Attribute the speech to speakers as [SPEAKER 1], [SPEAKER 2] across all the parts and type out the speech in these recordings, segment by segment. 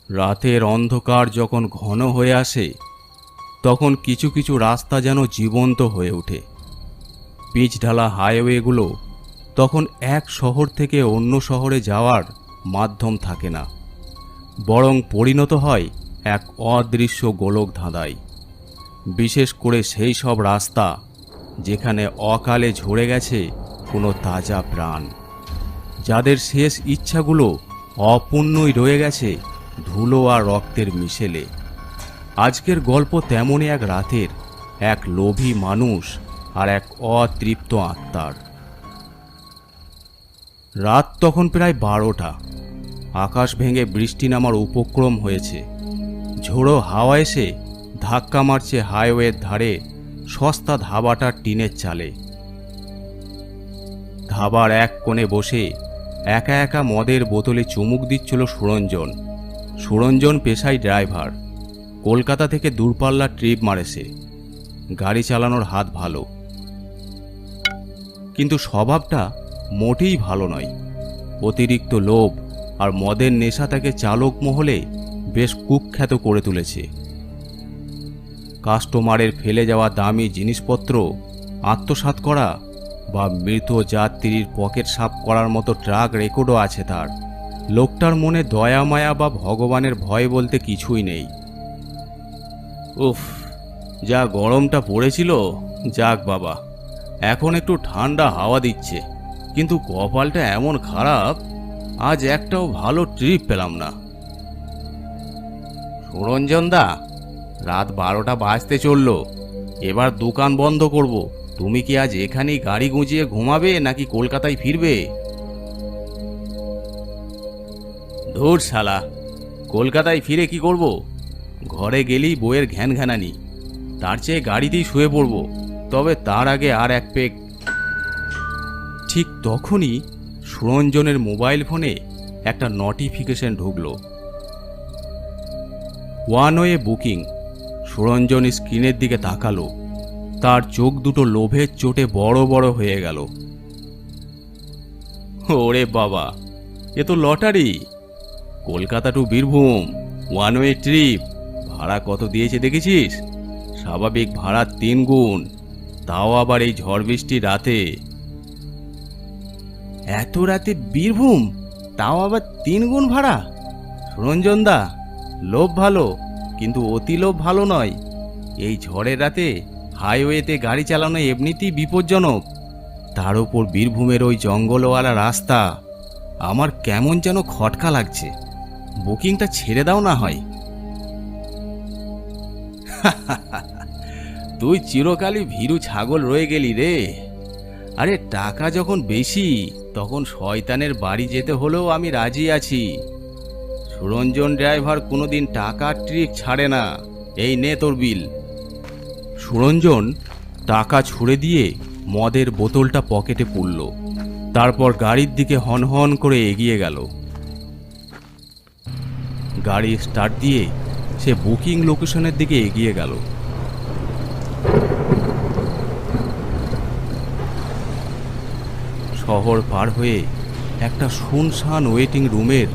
[SPEAKER 1] রাতের অন্ধকার যখন ঘন হয়ে আসে তখন কিছু কিছু রাস্তা যেন জীবন্ত হয়ে ওঠে। পিচঢালা হাইওয়েগুলো তখন এক শহর থেকে অন্য শহরে যাওয়ার মাধ্যম থাকে না, বরং পরিণত হয় এক অদৃশ্য গোলক ধাঁধায়। বিশেষ করে সেই সব রাস্তা যেখানে অকালে ঝরে গেছে কোনো তাজা প্রাণ, যাদের শেষ ইচ্ছাগুলো অপূর্ণই রয়ে গেছে ধুলো আর রক্তের মিশেলে। আজকের গল্প তেমনই এক রাতের, এক লোভী মানুষ আর এক অতৃপ্ত আত্মার। রাত তখন প্রায় 12টা। আকাশ ভেঙে বৃষ্টি নামার উপক্রম হয়েছে। ঝোড়ো হাওয়া এসে ধাক্কা মারছে হাইওয়ের ধারে সস্তা ধাবাটার টিনের চালে। ধাবার এক কোণে বসে একা একা মদের বোতলে চুমুক দিচ্ছিল সুরঞ্জন। সুরঞ্জন পেশায় ড্রাইভার, কলকাতা থেকে দূরপাল্লার ট্রিপ মারেছে। গাড়ি চালানোর হাত ভালো, কিন্তু স্বভাবটা মোটেই ভালো নয়। অতিরিক্ত লোভ আর মদের নেশা তাকে চালক মহলে বেশ কুখ্যাত করে তুলেছে। কাস্টমারের ফেলে যাওয়া দামি জিনিসপত্র আত্মসাৎ করা বা মৃত যাত্রীর পকেট সাফ করার মতো ট্রাক রেকর্ডও আছে তার। লোকটার মনে দয়া মায়া বা ভগবানের ভয় বলতে কিছুই নেই। উফ, যা গরমটা পড়েছিল! যাক বাবা, এখন একটু ঠান্ডা হাওয়া দিচ্ছে, কিন্তু কপালটা এমন খারাপ, আজ একটাও ভালো ট্রিপ পেলাম না। সুরঞ্জন দা, রাত 12টা বাজতে চললো, এবার দোকান বন্ধ করব। তুমি কি আজ এখানেই গাড়ি গুঁজিয়ে ঘুমাবে নাকি কলকাতায় ফিরবে? ধুর শালা, কলকাতায় ফিরে কি করব? ঘরে গেলেই বইয়ের ঘ্যান ঘ্যানানি, তার চেয়ে গাড়িতেই শুয়ে পড়ব। তবে তার আগে আর এক পেক। ঠিক তখনই সুরঞ্জনের মোবাইল ফোনে একটা নোটিফিকেশন ঢুকলো। One way booking. সুরঞ্জন স্ক্রিনের দিকে তাকালো। তার চোখ দুটো লোভের চোটে বড় বড় হয়ে গেল। ওরে বাবা, এ তো lottery! Kolkata to Birbhum one way trip. ভাড়া কত দিয়েছে দেখেছিস? স্বাভাবিক ভাড়ার 3 গুণ, তাও আবার এই ঝড় বৃষ্টির রাতে। এত রাতে বীরভূম, তাও আবার 3 গুণ ভাড়া! সুরঞ্জন দা, লোভ ভালো, কিন্তু অতি লোভ ভালো নয়। এই ঝড়ের রাতে হাইওয়েতে গাড়ি চালানো এমনিতেই বিপজ্জনক, তার উপর বীরভূমের ওই জঙ্গলওয়ালা রাস্তা। আমার কেমন যেন খটকা লাগছে। বুকিংটা ছেড়ে দাও না হয়। তুই চিরকালই ভীরু ছাগল রয়ে গেলি রে। আরে টাকা যখন বেশি, তখন শয়তানের বাড়ি যেতে হলেও আমি রাজি আছি। সুরঞ্জন ড্রাইভার কোনোদিন টাকার ট্রিক ছাড়ে না। এই নে তোর বিল। সুরঞ্জন টাকা ছুঁড়ে দিয়ে মদের বোতলটা পকেটে পুরল। তারপর গাড়ির দিকে হনহন করে এগিয়ে গেল। গাড়ি স্টার্ট দিয়ে সে বুকিং লোকেশনের দিকে এগিয়ে গেল। শহর পার হয়ে একটা শুনশান ওয়েটিং রুমের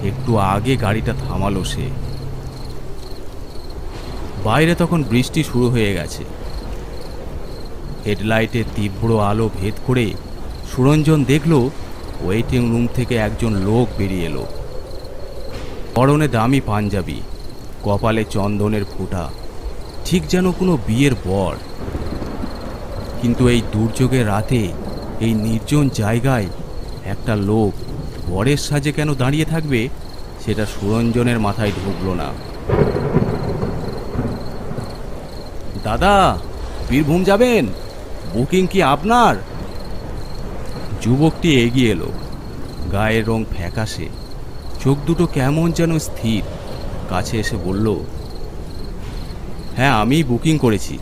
[SPEAKER 1] একটু আগে গাড়িটা থামালো সে। বাইরে তখন বৃষ্টি শুরু হয়ে গেছে। হেডলাইটের তীব্র আলো ভেদ করে সুরঞ্জন দেখল ওয়েটিং রুম থেকে একজন লোক বেরিয়ে এলো। পরনে দামি পাঞ্জাবি, কপালে চন্দনের ফোঁটা, ঠিক যেন কোনো বিয়ের বর। কিন্তু এই দুর্যোগের রাতে এই নির্জন জায়গায় একটা লোক বরের সাজে কেন দাঁড়িয়ে থাকবে, সেটা সুরঞ্জনের মাথায় ঢুকলো না। দাদা, বীরভূম যাবেন? বুকিং কি আপনার? যুবকটি এগিয়ে এলো। গায়ের রং ফ্যাকাশে, চোখ দুটো কেমন যেন স্থির। কাছে এসে বলল, হ্যাঁ, আমি বুকিং করেছি।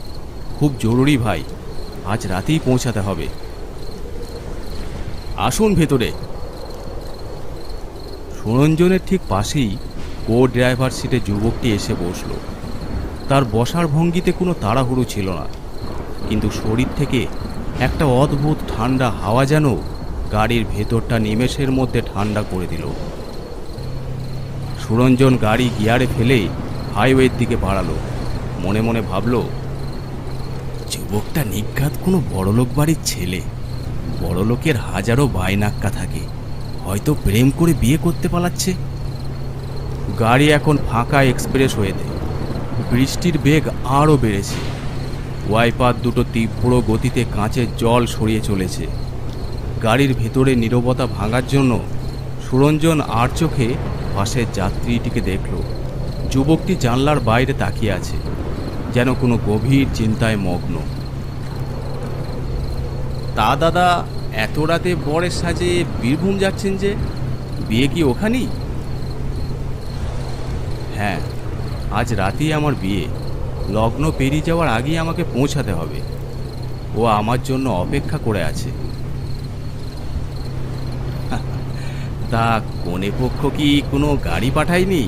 [SPEAKER 1] খুব জরুরি ভাই, আজ রাতেই পৌঁছাতে হবে। আসুন ভেতরে। সুরঞ্জনের ঠিক পাশেই কো ড্রাইভার সিটে যুবকটি এসে বসল। তার বসার ভঙ্গিতে কোনো তাড়াহুড়ো ছিল না, কিন্তু শরীর থেকে একটা অদ্ভুত ঠান্ডা হাওয়া যেন গাড়ির ভেতরটা নিমেষের মধ্যে ঠান্ডা করে দিল। সুরঞ্জন গাড়ি গিয়ারে ফেলে হাইওয়ের দিকে বাড়ালো। মনে মনে ভাবল, যুবকটা নিঘাত কোনো বড়লোক বাড়ির ছেলে। বড়লোকের হাজারো বাইনাক্কা থাকে, হয়তো প্রেম করে বিয়ে করতে পালাচ্ছে। গাড়ি এখন ফাঁকা এক্সপ্রেস ওয়েতে। বৃষ্টির বেগ আরও বেড়েছে। ওয়াইপার দুটো তীব্র গতিতে কাঁচের জল সরিয়ে চলেছে। গাড়ির ভেতরে নীরবতা ভাঙার জন্য সুরঞ্জন আর চোখে পাশের যাত্রীটিকে দেখল। যুবকটি জানলার বাইরে তাকিয়ে আছে, যেন কোনো গভীর চিন্তায় মগ্ন। তা দাদা, এত রাতে বরের সাজে বীরভূম যাচ্ছেন যে? বিয়ে কি ওখানেই? হ্যাঁ, আজ রাতেই আমার বিয়ে। লগ্ন পেরিয়ে যাওয়ার আগেই আমাকে পৌঁছাতে হবে। ও আমার জন্য অপেক্ষা করে আছে। তা কনে পক্ষ কি কোনো গাড়ি পাঠায়নি,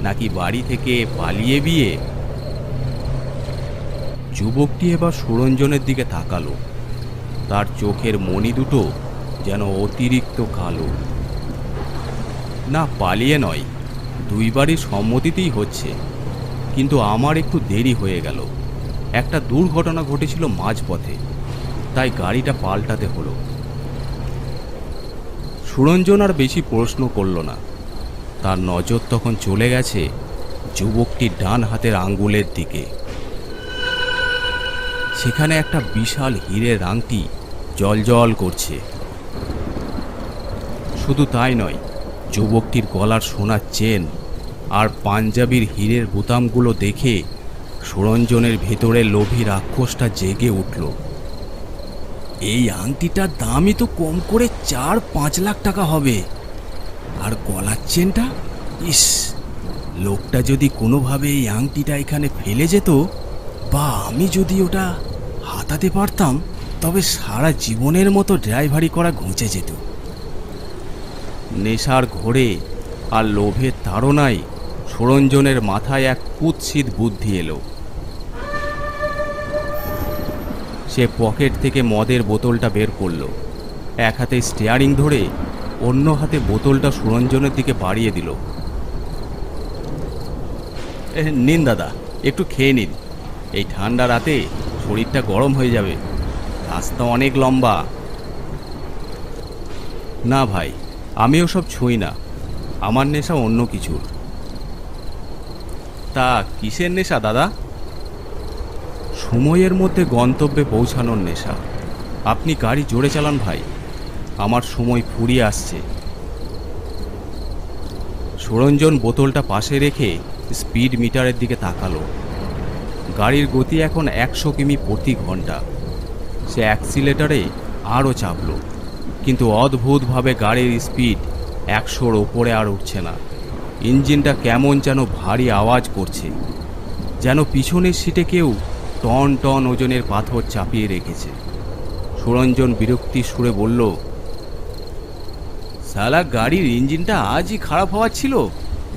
[SPEAKER 1] নাকি বাড়ি থেকে পালিয়ে বিয়ে? যুবকটি এবার সুরঞ্জনের দিকে তাকালো। তার চোখের মণি দুটো যেন অতিরিক্ত কালো। না, পালিয়ে নয়, দুই বাড়ির সম্মতিতেই হচ্ছে। কিন্তু আমার একটু দেরি হয়ে গেল। একটা দুর্ঘটনা ঘটেছিল মাঝপথে, তাই গাড়িটা পাল্টাতে হলো। সুরঞ্জন আর বেশি প্রশ্ন করল না। তার নজর তখন চলে গেছে যুবকটির ডান হাতের আঙ্গুলের দিকে। সেখানে একটা বিশাল হীরের আংটি জ্বলজ্বল করছে। শুধু তাই নয়, যুবকটির গলার সোনার চেন আর পাঞ্জাবির হীরের বোতামগুলো দেখে সুরঞ্জনের ভেতরে লোভী রাক্ষসটা জেগে উঠল। এই আংটিটার দামই তো কম করে 4-5 লাখ টাকা হবে। আর গলার চেনটা, ইস, লোকটা যদি কোনোভাবে এই আংটিটা এখানে ফেলে যেত, বা আমি যদি ওটা হাতাতে পারতাম, তবে সারা জীবনের মতো ড্রাইভারি করা ঘুচে যেত। নেশার ঘোরে আর লোভের তাড়নায় সুরঞ্জনের মাথায় এক কুৎসিত বুদ্ধি এলো। সে পকেট থেকে মদের বোতলটা বের করলো। এক হাতে স্টিয়ারিং ধরে অন্য হাতে বোতলটা সুরঞ্জনের দিকে বাড়িয়ে দিল। নিন দাদা, একটু খেয়ে নিন। এই ঠান্ডা রাতে শরীরটা গরম হয়ে যাবে। রাস্তা অনেক লম্বা। না ভাই, আমি ওসব ছুঁই না। আমার নেশা অন্য কিছুর। তা কিসের নেশা দাদা? সময়ের মধ্যে গন্তব্যে পৌঁছানোর নেশা। আপনি গাড়ি জোরে চালান ভাই, আমার সময় ফুরিয়ে আসছে। সুরঞ্জন বোতলটা পাশে রেখে স্পিড মিটারের দিকে তাকালো। গাড়ির গতি এখন 100 কিমি প্রতি ঘন্টা। সে অ্যাক্সিলেটারে আরও চাপল, কিন্তু অদ্ভুতভাবে গাড়ির স্পিড 100-র ওপরে আর উঠছে না। ইঞ্জিনটা কেমন যেন ভারী আওয়াজ করছে, যেন পিছনের সিটে কেউ টন টন ওজনের পাথর চাপিয়ে রেখেছে। সুরঞ্জন বিরক্তির সুরে বলল, শালা, গাড়ির ইঞ্জিনটা আজই খারাপ হওয়ার ছিল,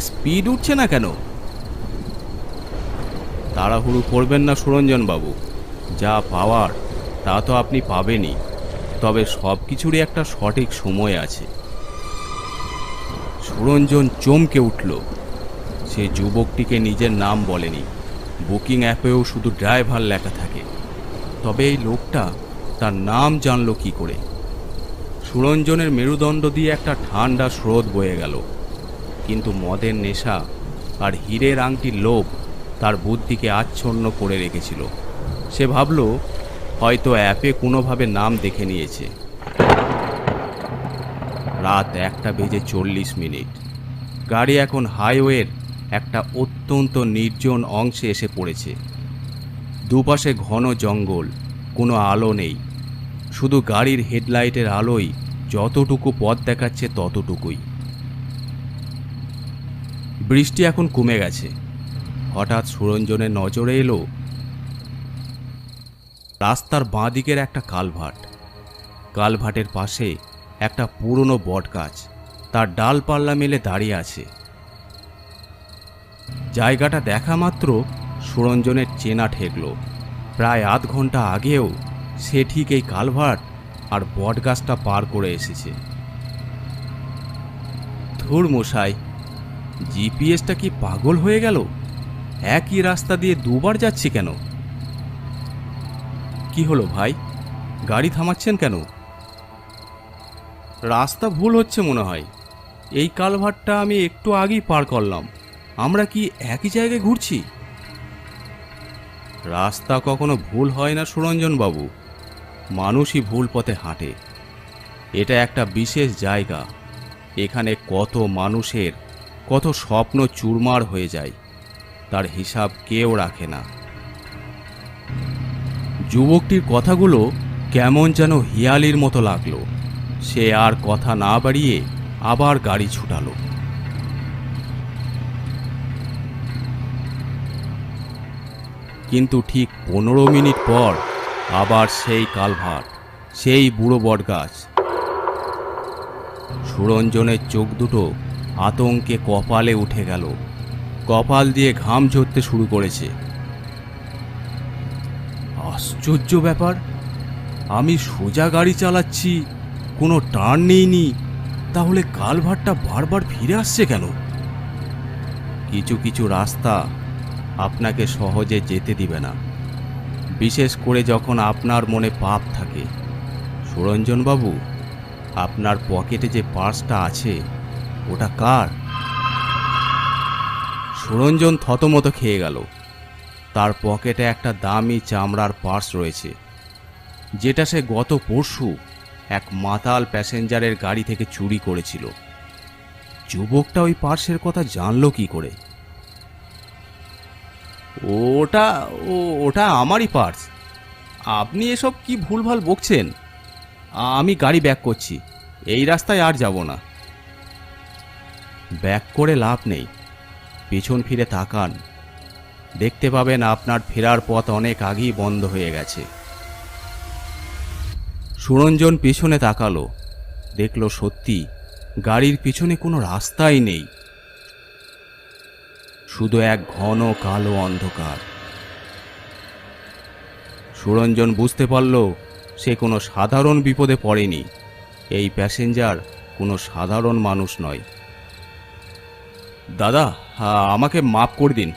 [SPEAKER 1] স্পিড উঠছে না কেন? তাড়াহুড়ো করবেন না সুরঞ্জন বাবু, যা পাওয়ার তা তো আপনি পাবেনই, তবে সব কিছুরই একটা সঠিক সময় আছে। সুরঞ্জন চমকে উঠল। সে যুবকটিকে নিজের নাম বলেনি। বুকিং অ্যাপেও শুধু ড্রাইভার লেখা থাকে। তবে এই লোকটা তার নাম জানল কি করে? সুরঞ্জনের মেরুদণ্ড দিয়ে একটা ঠান্ডা স্রোত বয়ে গেল। কিন্তু মদের নেশা আর হীরের আংটির লোভ তার বুদ্ধিকে আচ্ছন্ন করে রেখেছিল। সে ভাবল, হয়তো অ্যাপে কোনোভাবে নাম দেখে নিয়েছে। রাত 1:40। গাড়ি এখন হাইওয়ের একটা অত্যন্ত নির্জন অংশে এসে পড়েছে। দুপাশে ঘন জঙ্গল, কোনো আলো নেই। শুধু গাড়ির হেডলাইটের আলোয় যতটুকু পথ দেখাচ্ছে ততটুকুই। বৃষ্টি এখন কমে গেছে। হঠাৎ সুরঞ্জনের নজরে এলো রাস্তার বাঁ দিকের একটা কালভার্ট। কালভার্টের পাশে একটা পুরনো বটগাছ তার ডালপাল্লা মেলে দাঁড়িয়ে আছে। জায়গাটা দেখা মাত্র সুরঞ্জনের চেনা ঠেকল। প্রায় আধ ঘন্টা আগেও সে ঠিক এই কালভার্ট আর বটগাছটা পার করে এসেছে। ধুর মশাই, জিপিএসটা কি পাগল হয়ে গেল? একই রাস্তা দিয়ে দুবার যাচ্ছি কেন? কি হলো ভাই, গাড়ি থামাচ্ছেন কেন? রাস্তা ভুল হচ্ছে মনে হয়। এই কালভার্টটা আমি একটু আগেই পার করলাম। আমরা কি একই জায়গায় ঘুরছি? রাস্তা কখনো ভুল হয় না সুরঞ্জন বাবু, মানুষই ভুল পথে হাঁটে। এটা একটা বিশেষ জায়গা, এখানে কত মানুষের কত স্বপ্ন চুরমার হয়ে যায়, তার হিসাব কেউ রাখে না। যুবকটির কথাগুলো কেমন যেন হিয়ালির মতো লাগলো। সে আর কথা না বাড়িয়ে আবার গাড়ি ছুটালো। কিন্তু ঠিক 15 মিনিট পর আবার সেই কালভার্ট, সেই বুড়ো বটগাছ। সুরঞ্জনের চোখ দুটো আতঙ্কে কপালে উঠে গেল। কপাল দিয়ে ঘাম ঝরতে শুরু করেছে। আশ্চর্য ব্যাপার, আমি সোজা গাড়ি চালাচ্ছি, কোনো টার্ন নেইনি, তাহলে কালভার্টটা বারবার ফিরে আসছে কেন? কিছু কিছু রাস্তা আপনাকে সহজে যেতে দিবে না, বিশেষ করে যখন আপনার মনে পাপ থাকে। সুরঞ্জন বাবু, আপনার পকেটে যে পার্সটা আছে ওটা কার? সুরঞ্জন থতমত খেয়ে গেল। তার পকেটে একটা দামি চামড়ার পার্স রয়েছে, যেটা সে গত পরশু এক মাতাল প্যাসেঞ্জারের গাড়ি থেকে চুরি করেছিল। যুবকটা ওই পার্সের কথা জানলো কি করে? ওটা ওটা আমারই পার্স। আপনি এসব কি ভুলভাল বকছেন? আমি গাড়ি ব্যাক করছি, এই রাস্তায় আর যাব না। ব্যাক করে লাভ নেই, পিছন ফিরে তাকান, দেখতে পাবেন আপনার ফেরার পথ অনেক আগেই বন্ধ হয়ে গেছে। সুরঞ্জন পিছনে তাকালো, দেখল সত্যি গাড়ির পিছনে কোনো রাস্তাই নেই, শুধু এক ঘন কালো অন্ধকার। সুরঞ্জন বুঝতে পারল সে কোনো সাধারণ বিপদে পড়েনি। এই প্যাসেঞ্জার কোনো সাধারণ মানুষ নয়। দাদা, আমাকে মাফ করে দিন,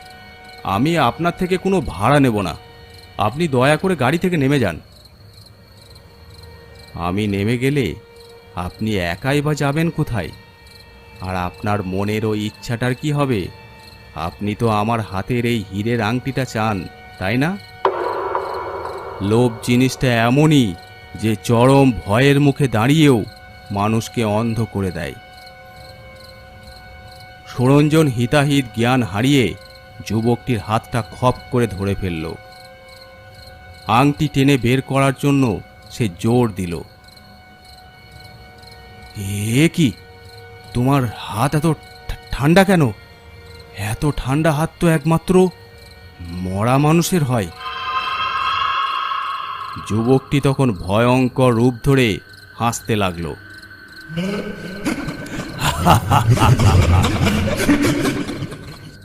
[SPEAKER 1] আমি আপনার থেকে কোনো ভাড়া নেব না। আপনি দয়া করে গাড়ি থেকে নেমে যান। আমি নেমে গেলে আপনি একাই বা যাবেন কোথায়? আর আপনার মনের ওই ইচ্ছাটার কি হবে? আপনি তো আমার হাতের এই হীরের আংটিটা চান, তাই না? লোভ জিনিসটা এমনই যে চরম ভয়ের মুখে দাঁড়িয়েও মানুষকে অন্ধ করে দেয়। সুরঞ্জন হিতাহিত জ্ঞান হারিয়ে যুবকটির হাতটা খপ করে ধরে ফেলল। আংটি টেনে বের করার জন্য সে জোর দিল। এ কি, তোমার হাত এত ঠান্ডা কেন? এত ঠান্ডা হাত তো একমাত্র মরা মানুষের হয়। যুবকটি তখন ভয়ঙ্কর রূপ ধরে হাসতে লাগলো।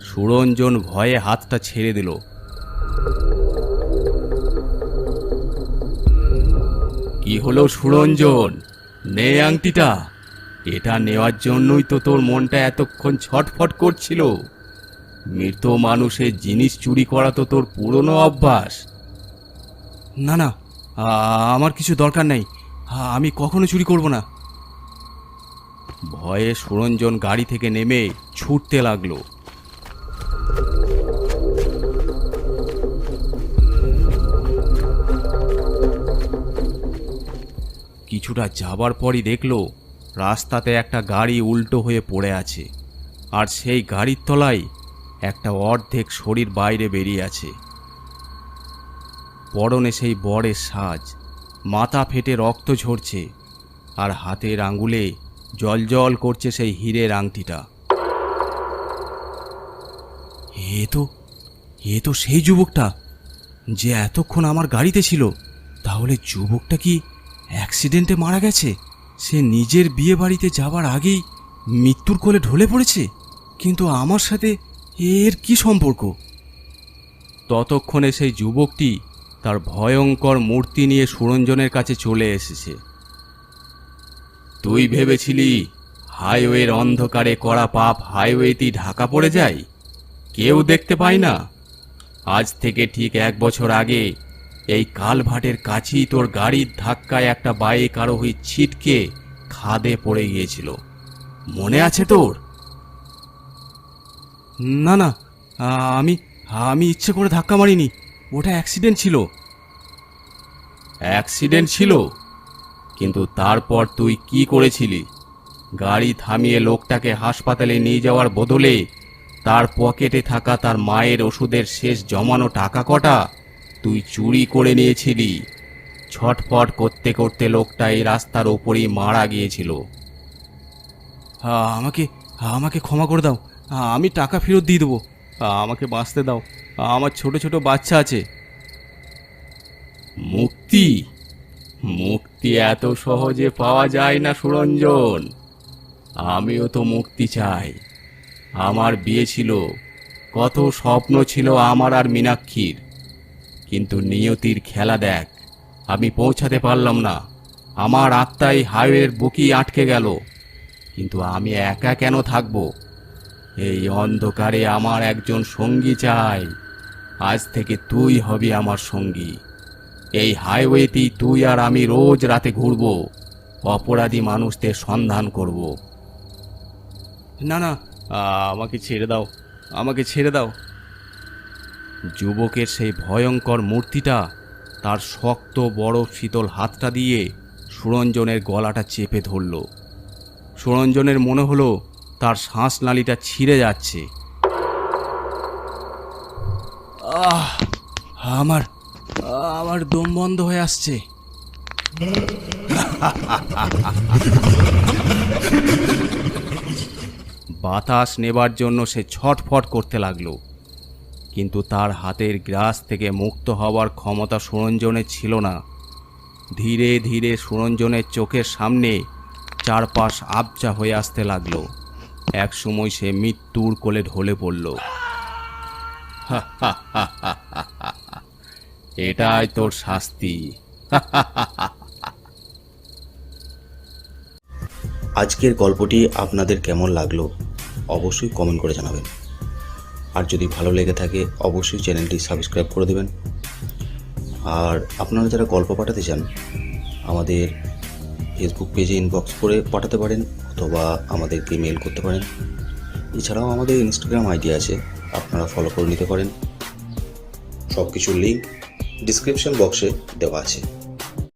[SPEAKER 1] সুরঞ্জন ভয়ে হাতটা ছেড়ে দিল। কি হলো সুরঞ্জন, নে আংটিটা। এটা নেওয়ার জন্যই তো তোর মনটা এতক্ষণ ছটফট করছিল। মৃত মানুষের জিনিস চুরি করা তো তোর পুরনো অভ্যাস। না না, আমার কিছু দরকার নেই, আমি কখনো চুরি করব না। ভয়ে সুরঞ্জন গাড়ি থেকে নেমে ছুটতে লাগলো। কিছুটা যাবার পরই দেখলো রাস্তাতে একটা গাড়ি উল্টো হয়ে পড়ে আছে, আর সেই গাড়ির তলায় একটা অর্ধেক শরীর বাইরে বেরিয়ে আছে। পরনে সেই বরের সাজ, মাথা ফেটে রক্ত ঝরছে, আর হাতের আঙ্গুলে জলজল করছে সেই হীরের আংটিটা। এ তো সেই যুবকটা যে এতক্ষণ আমার গাড়িতে ছিল। তাহলে যুবকটা কি অ্যাক্সিডেন্টে মারা গেছে? সে নিজের বিয়ে বাড়িতে যাবার আগেই মৃত্যুর কোলে ঢলে পড়েছে, কিন্তু আমার সাথে এর কি সম্পর্ক? ততক্ষণে সেই যুবকটি তার ভয়ঙ্কর মূর্তি নিয়ে সুরঞ্জনের কাছে চলে এসেছে। তুই ভেবেছিলি হাইওয়ের অন্ধকারে করা পাপ হাইওয়েতেই ঢাকা পড়ে যায়, কেউ দেখতে পায় না। আজ থেকে ঠিক 1 বছর আগে এই কালভার্টের কাছেই তোর গাড়ির ধাক্কায় একটা বাইক আরোহী ছিটকে খাদে পড়ে গিয়েছিল, মনে আছে তোর? না না, আমি আমি ইচ্ছে করে ধাক্কা মারিনি, ওটা অ্যাক্সিডেন্ট ছিল। অ্যাক্সিডেন্ট ছিল? কিন্তু তারপর তুই কি করেছিলি? গাড়ি থামিয়ে লোকটাকে হাসপাতালে নিয়ে যাওয়ার বদলে তার পকেটে থাকা তার মায়ের ওষুধের শেষ জমানো টাকা কটা তুই চুরি করে নিয়েছিলি। ছটফট করতে করতে লোকটা এই রাস্তার ওপরেই মারা গিয়েছিল। আমাকে আমাকে ক্ষমা করে দাও, আমি টাকা ফেরত দিয়ে দেবো, আমাকে বাঁচতে দাও, আমার ছোট ছোট বাচ্চা আছে। মুক্তি? মুক্তি এত সহজে পাওয়া যায় না সুরঞ্জন। আমিও তো মুক্তি চাই। আমার বিয়ে ছিল, কত স্বপ্ন ছিল আমার আর মীনাক্ষীর, কিন্তু নিয়তির খেলা দেখ, আমি পৌঁছাতে পারলাম না। আমার আত্মাই হাইওয়ের বুকেই আটকে গেল। কিন্তু আমি একা কেন থাকব? এই অন্ধকারে আমার একজন সঙ্গী চাই। আজ থেকে তুই হবি আমার সঙ্গী। এই হাইওয়েতেই তুই আর আমি রোজ রাতে ঘুরবো, অপরাধী মানুষদের সন্ধান করব। না না, আমাকে ছেড়ে দাও, আমাকে ছেড়ে দাও। যুবকের সেই ভয়ঙ্কর মূর্তিটা তার শক্ত বড় শীতল হাতটা দিয়ে সুরঞ্জনের গলাটা চেপে ধরল। সুরঞ্জনের মনে হলো তার শ্বাসনালীটা ছিঁড়ে যাচ্ছে। আমার আমার দম বন্ধ হয়ে আসছে। বাতাস নেবার জন্য সে ছটফট করতে লাগলো, কিন্তু তার হাতের গ্রাস থেকে মুক্ত হওয়ার ক্ষমতা সুরঞ্জনের ছিল না। ধীরে ধীরে সুরঞ্জনের চোখের সামনে চারপাশ আবছা হয়ে আসতে লাগলো। এক সময় সে মৃত্যুর কোলে ঢলে পড়ল। এটাই তোর শাস্তি।
[SPEAKER 2] আজকের গল্পটি আপনাদের কেমন লাগলো অবশ্যই কমেন্ট করে জানাবেন। আর যদি ভালো লেগে থাকে অবশ্যই চ্যানেলটি সাবস্ক্রাইব করে দেবেন। আর আপনারা যারা গল্প পাঠাতে চান আমাদের ফেসবুক পেজে ইনবক্স করে পাঠাতে পারেন, অথবা আমাদেরকে মেল করতে পারেন। এছাড়াও আমাদের ইনস্টাগ্রাম আইডি আছে, আপনারা ফলো করে নিতে পারেন। সব কিছুর লিঙ্ক ডিসক্রিপশন বক্সে দেওয়া আছে।